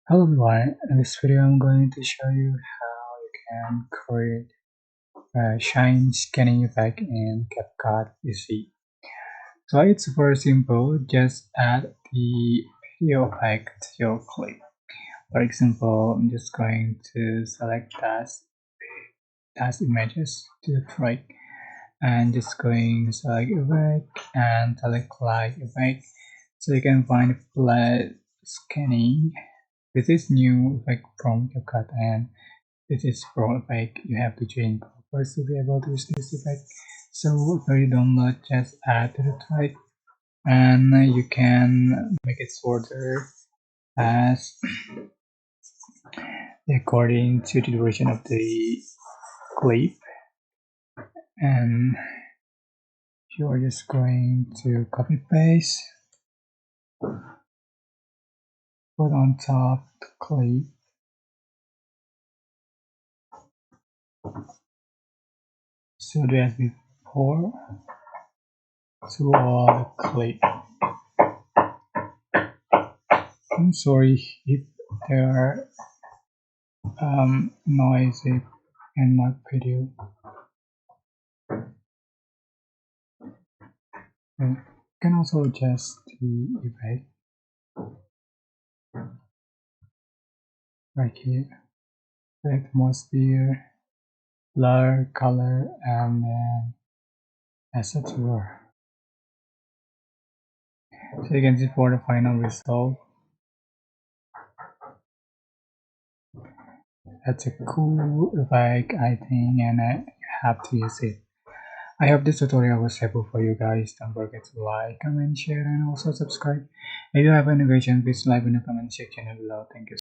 Hello everyone, in this video I'm going to show you how you can create a shine scanning effect in CapCut PC. So it's super simple, just add the video effect to your clip. For example, I'm just going to select task images to the right and just going to select effect and select light effect. So you can find flat scanning. This is new effect from CapCut and this is pro effect. You have to change first to be able to use this effect. So after you download, just add to the track and you can make it shorter as according to the duration of the clip, and you are just going to copy paste, put on top the clip, so as before to all the clip. I'm sorry if there are noisy in my video. You can also adjust the effect right here, the atmosphere, blur, color, and then etc. So you can see for the final result, that's a cool effect I think, and you have to use it. I hope this tutorial was helpful for you guys. Don't forget to like, comment, share, and also subscribe. If you have any question, please leave in the comment section below. Thank you.